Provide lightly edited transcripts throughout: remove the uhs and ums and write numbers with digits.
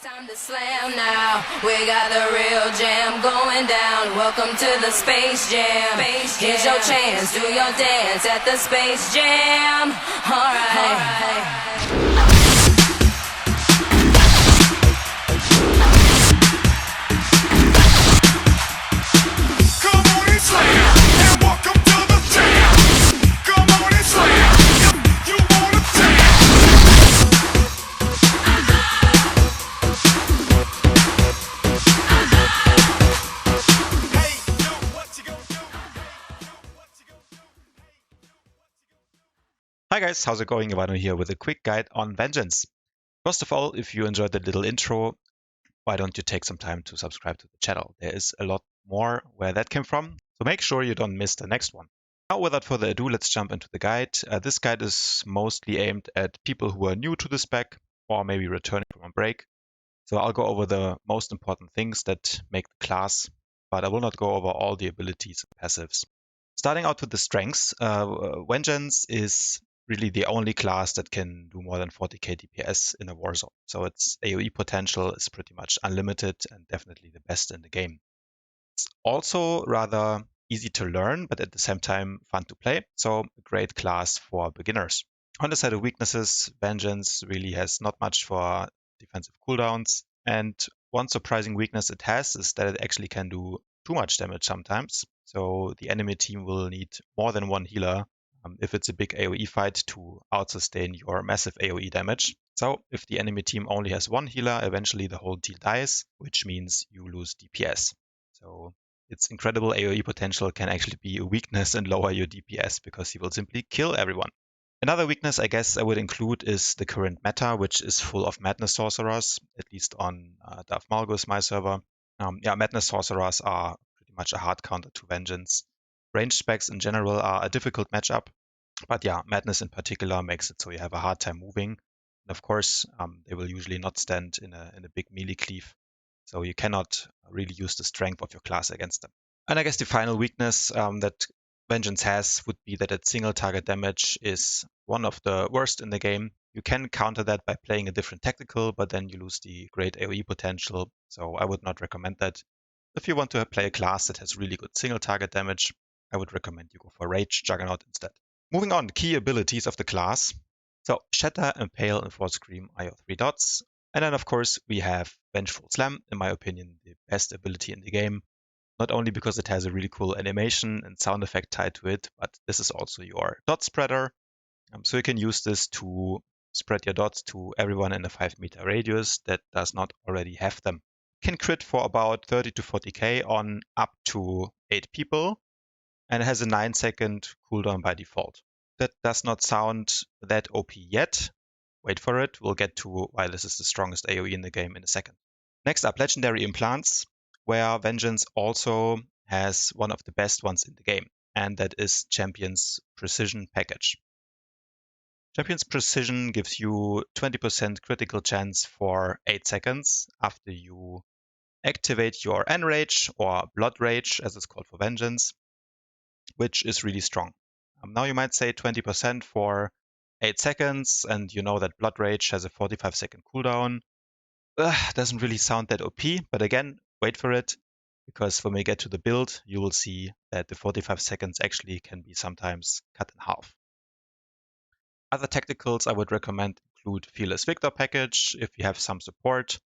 Time to slam now. We got the real jam going down. Welcome to the Space Jam. Here's your chance. Do your dance at the Space Jam. All right. Hi guys, how's it going? Ivano here with a quick guide on Vengeance. First of all, if you enjoyed the little intro, why don't you take some time to subscribe to the channel? There is a lot more where that came from, so make sure you don't miss the next one. Now, without further ado, let's jump into the guide. This guide is mostly aimed at people who are new to the spec or maybe returning from a break. So I'll go over the most important things that make the class, but I will not go over all the abilities and passives. Starting out with the strengths, Vengeance is really the only class that can do more than 40k DPS in a war zone. So its AoE potential is pretty much unlimited and definitely the best in the game. It's also rather easy to learn, but at the same time fun to play. So a great class for beginners. On the side of weaknesses, Vengeance really has not much for defensive cooldowns. And one surprising weakness it has is that it actually can do too much damage sometimes. So the enemy team will need more than one healer if it's a big AoE fight to out-sustain your massive AoE damage. So if the enemy team only has one healer, eventually the whole team dies, which means you lose DPS. So its incredible AoE potential can actually be a weakness and lower your DPS because he will simply kill everyone. Another weakness I guess I would include is the current meta, which is full of Madness Sorcerers, at least on Darth Malgus, my server. Madness Sorcerers are pretty much a hard counter to Vengeance. Range specs in general are a difficult matchup, but yeah, Madness in particular makes it so you have a hard time moving. And of course, they will usually not stand in a big melee cleave, so you cannot really use the strength of your class against them. And I guess the final weakness that Vengeance has would be that its single target damage is one of the worst in the game. You can counter that by playing a different tactical, but then you lose the great AoE potential, so I would not recommend that. If you want to play a class that has really good single target damage, I would recommend you go for Rage Juggernaut instead. Moving on, key abilities of the class. So Shatter, Impale, and Force Scream are your 3 dots. And then of course we have Vengeful Slam, in my opinion, the best ability in the game. Not only because it has a really cool animation and sound effect tied to it, but this is also your dot spreader. So you can use this to spread your dots to everyone in a 5-meter radius that does not already have them. Can crit for about 30 to 40k on up to 8 people, and it has a 9-second cooldown by default. That does not sound that OP yet. Wait for it, we'll get to why this is the strongest AoE in the game in a second. Next up, Legendary Implants, where Vengeance also has one of the best ones in the game, and that is Champion's Precision package. Champion's Precision gives you 20% critical chance for 8 seconds after you activate your Enrage or Blood Rage, as it's called for Vengeance, which is really strong. Now you might say 20% for 8 seconds, and you know that Blood Rage has a 45-second cooldown. Doesn't really sound that OP, but again, wait for it, because when we get to the build, you will see that the 45 seconds actually can be sometimes cut in half. Other tacticals I would recommend include Fearless Victor package if you have some support.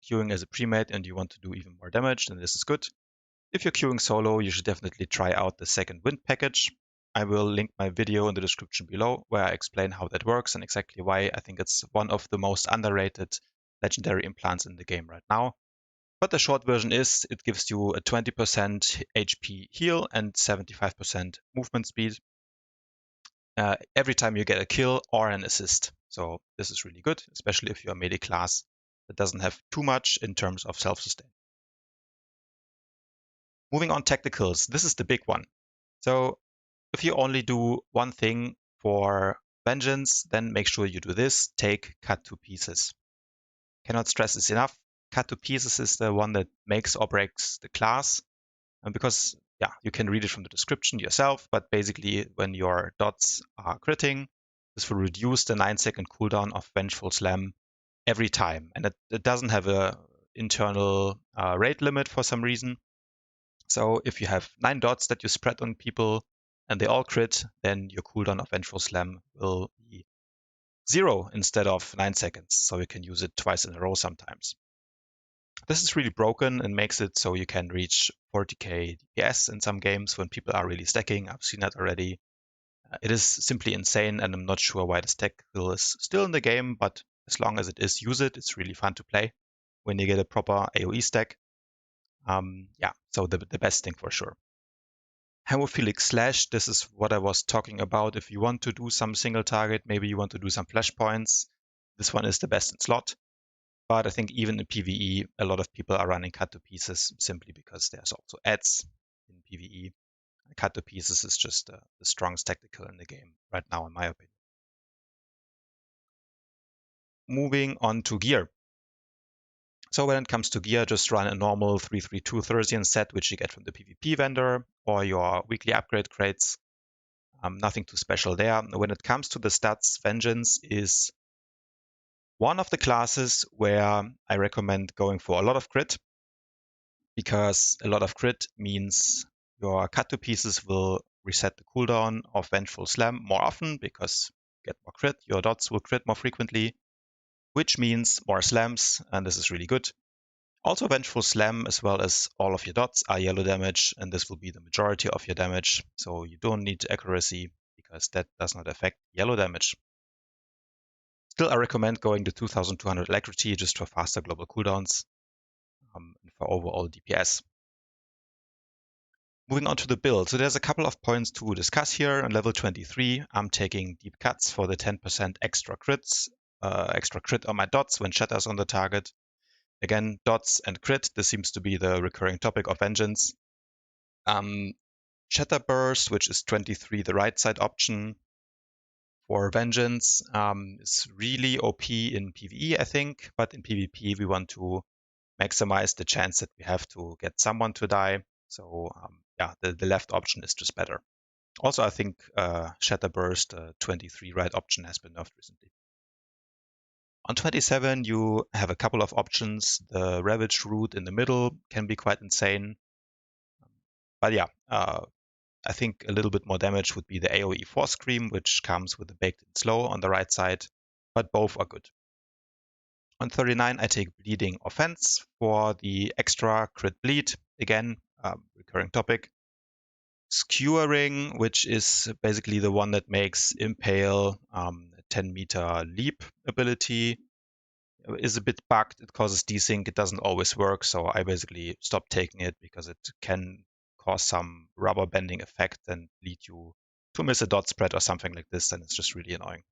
Queuing as a premade and you want to do even more damage, then this is good. If you're queuing solo, you should definitely try out the Second Wind package. I will link my video in the description below where I explain how that works and exactly why I think it's one of the most underrated legendary implants in the game right now. But the short version is it gives you a 20% HP heal and 75% movement speed every time you get a kill or an assist. So this is really good, especially if you're a melee class that doesn't have too much in terms of self-sustain. Moving on, tacticals. This is the big one. So if you only do one thing for Vengeance, then make sure you do this. Take Cut to Pieces. Cannot stress this enough. Cut to Pieces is the one that makes or breaks the class. And because you can read it from the description yourself, but basically when your dots are critting, this will reduce the 9-second cooldown of Vengeful Slam every time, and it doesn't have a internal rate limit for some reason. So if you have 9 dots that you spread on people and they all crit, then your cooldown of Vengeful Slam will be 0 instead of 9 seconds. So you can use it twice in a row sometimes. This is really broken and makes it so you can reach 40k DPS in some games when people are really stacking. I've seen that already. It is simply insane, and I'm not sure why the stack skill is still in the game, but as long as it is, use it. It's really fun to play when you get a proper AoE stack. Yeah, so the best thing for sure. Hemophilic Slash, this is what I was talking about. If you want to do some single target, maybe you want to do some flashpoints, this one is the best in slot. But I think even in PvE, a lot of people are running Cut to Pieces simply because there's also ads in PvE. Cut to Pieces is just the strongest tactical in the game right now, in my opinion. Moving on to gear. So when it comes to gear, just run a normal 332 Thursian set, which you get from the PvP vendor, or your weekly upgrade crates. Nothing too special there. When it comes to the stats, Vengeance is one of the classes where I recommend going for a lot of crit, because a lot of crit means your cut to pieces will reset the cooldown of Vengeful Slam more often, because you get more crit, your dots will crit more frequently, which means more slams, and this is really good. Also, Vengeful Slam, as well as all of your dots, are yellow damage, and this will be the majority of your damage, so you don't need accuracy, because that does not affect yellow damage. Still, I recommend going to 2200 alacrity just for faster global cooldowns and for overall DPS. Moving on to the build. So there's a couple of points to discuss here. On level 23, I'm taking deep cuts for the 10% extra crits, extra crit on my dots when Shatter's on the target. Again, dots and crit, this seems to be the recurring topic of Vengeance. Shatter Burst, which is 23, the right side option for Vengeance, is really OP in PvE, I think, but in PvP we want to maximize the chance that we have to get someone to die. So yeah, the left option is just better. Also, I think Shatter Burst 23 right option has been nerfed recently. On 27, you have a couple of options. The Ravage route in the middle can be quite insane. But yeah, I think a little bit more damage would be the AoE Force Scream, which comes with a baked-in slow on the right side, but both are good. On 39, I take Bleeding Offense for the extra crit bleed. Again, recurring topic. Skewering, which is basically the one that makes Impale 10-meter leap ability, is a bit bugged. It causes desync. It doesn't always work, so I basically stopped taking it because it can cause some rubber bending effect and lead you to miss a dot spread or something like this, and it's just really annoying.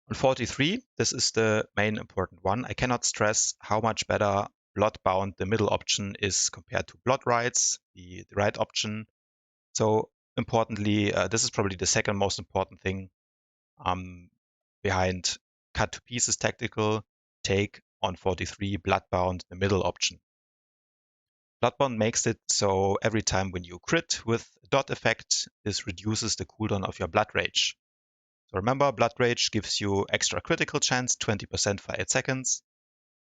On 43, this is the main important one. I cannot stress how much better Bloodbound, the middle option, is compared to Blood Rights, the right option. So importantly, this is probably the second most important thing behind Cut to Pieces tactical. Take on 43 Bloodbound, the middle option. Bloodbound makes it so every time when you crit with a dot effect, this reduces the cooldown of your Blood Rage. So remember, Blood Rage gives you extra critical chance, 20% for 8 seconds.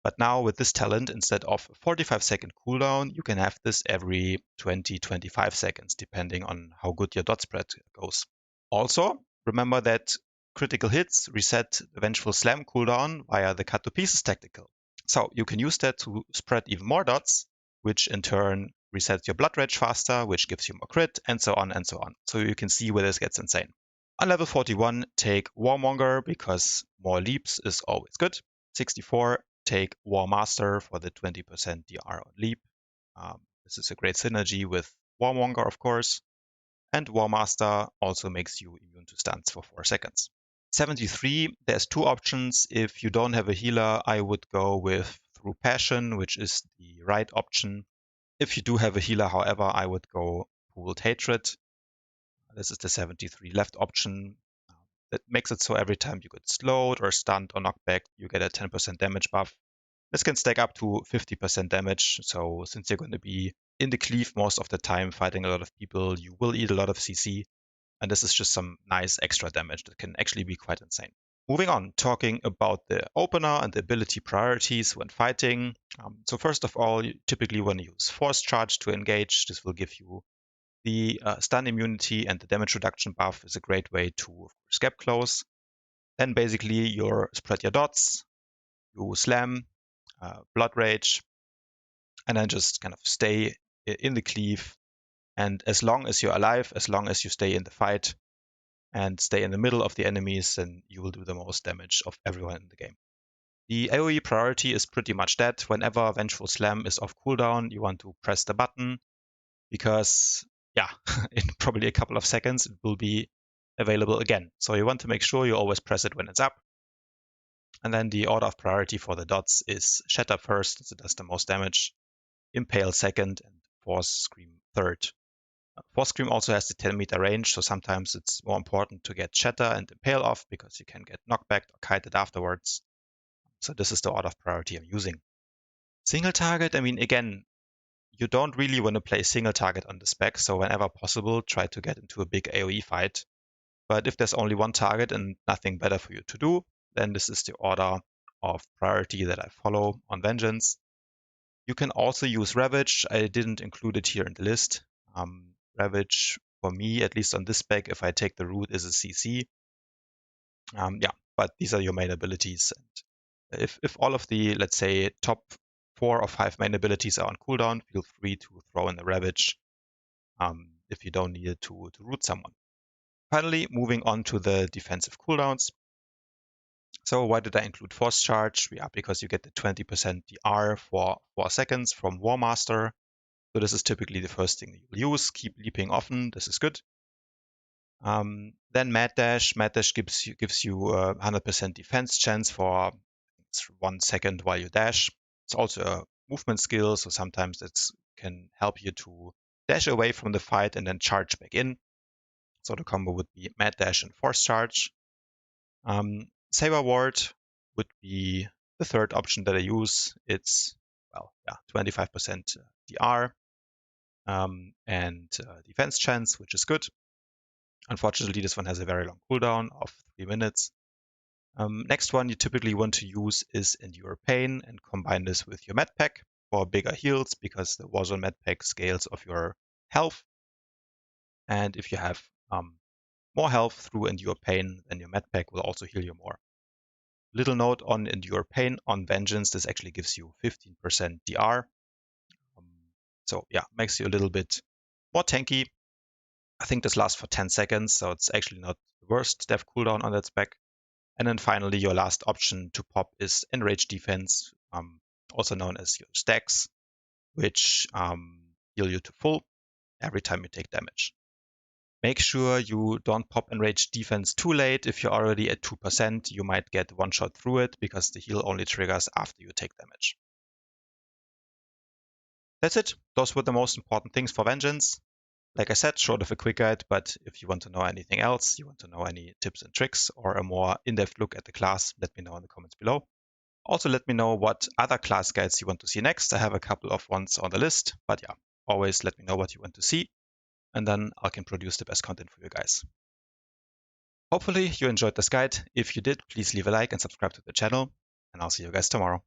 But now with this talent, instead of a 45-second cooldown, you can have this every 20-25 seconds, depending on how good your dot spread goes. Also, remember that critical hits reset the Vengeful Slam cooldown via the Cut to Pieces tactical. So you can use that to spread even more dots, which in turn resets your Blood Rage faster, which gives you more crit, and so on and so on. So you can see where this gets insane. On level 41, take Warmonger, because more leaps is always good. 64, take War Master for the 20% DR on leap. This is a great synergy with Warmonger, of course. And War Master also makes you immune to stuns for 4 seconds. 73, there's 2 options. If you don't have a healer, I would go with Through Passion, which is the right option. If you do have a healer, however, I would go Pooled Hatred. This is the 73 left option. That makes it so every time you get slowed or stunned or knocked back, you get a 10% damage buff. This can stack up to 50% damage, so since you're going to be in the cleave most of the time fighting a lot of people, you will eat a lot of CC, and this is just some nice extra damage that can actually be quite insane. Moving on, talking about the opener and the ability priorities when fighting. So first of all, you typically want to use Force Charge to engage. This will give you the stun immunity, and the damage reduction buff is a great way to, of course, get close. Then basically you spread your dots, you slam, blood rage, and then just kind of stay in the cleave. And as long as you're alive, as long as you stay in the fight and stay in the middle of the enemies, then you will do the most damage of everyone in the game. The AoE priority is pretty much that. Whenever Vengeful Slam is off cooldown, you want to press the button because, yeah, in probably a couple of seconds, it will be available again. So you want to make sure you always press it when it's up. And then the order of priority for the dots is Shatter first, as it does the most damage, Impale second, and Force Scream third. Force Scream also has the 10-meter range, so sometimes it's more important to get Shatter and Impale off because you can get knockback or kited afterwards. So this is the order of priority I'm using. Single target, I mean, again, you don't really want to play single target on the spec, so whenever possible, try to get into a big AoE fight. But if there's only one target and nothing better for you to do, then this is the order of priority that I follow on Vengeance. You can also use Ravage. I didn't include it here in the list. Ravage, for me, at least on this spec, if I take the root, is a CC. Yeah, but these are your main abilities. And if all of the, let's say, top 4 or 5 main abilities are on cooldown, feel free to throw in the Ravage if you don't need it to root someone. Finally, moving on to the defensive cooldowns. So why did I include Force Charge? Yeah, because you get the 20% DR for 4 seconds from War Master. So this is typically the first thing you'll use. Keep leaping often. This is good. Then Mad Dash. Mad Dash gives you a 100% defense chance for 1 second while you dash. It's also a movement skill, so sometimes it can help you to dash away from the fight and then charge back in. So the combo would be Mad Dash and Force Charge. Saber Ward would be the third option that I use. It's, well, yeah, 25% DR and defense chance, which is good. Unfortunately, this one has a very long cooldown of 3 minutes. Next one you typically want to use is Endure Pain and combine this with your med pack for bigger heals because the Warzone med pack scales of your health. And if you have more health through Endure Pain, then your med pack will also heal you more. Little note on Endure Pain on Vengeance, this actually gives you 15% DR. So yeah, makes you a little bit more tanky. I think this lasts for 10 seconds, so it's actually not the worst death cooldown on that spec. And then finally, your last option to pop is Enrage Defense, also known as your stacks, which heal you to full every time you take damage. Make sure you don't pop Enrage Defense too late. If you're already at 2%, you might get one shot through it because the heal only triggers after you take damage. That's it. Those were the most important things for Vengeance. Like I said, short of a quick guide, but if you want to know anything else, you want to know any tips and tricks or a more in-depth look at the class, let me know in the comments below. Also, let me know what other class guides you want to see next. I have a couple of ones on the list, but yeah, always let me know what you want to see, and then I can produce the best content for you guys. Hopefully you enjoyed this guide. If you did, please leave a like and subscribe to the channel, and I'll see you guys tomorrow.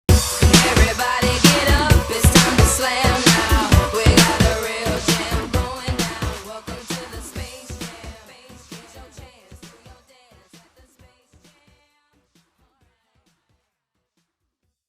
Everybody get up, it's time to slam now. We got the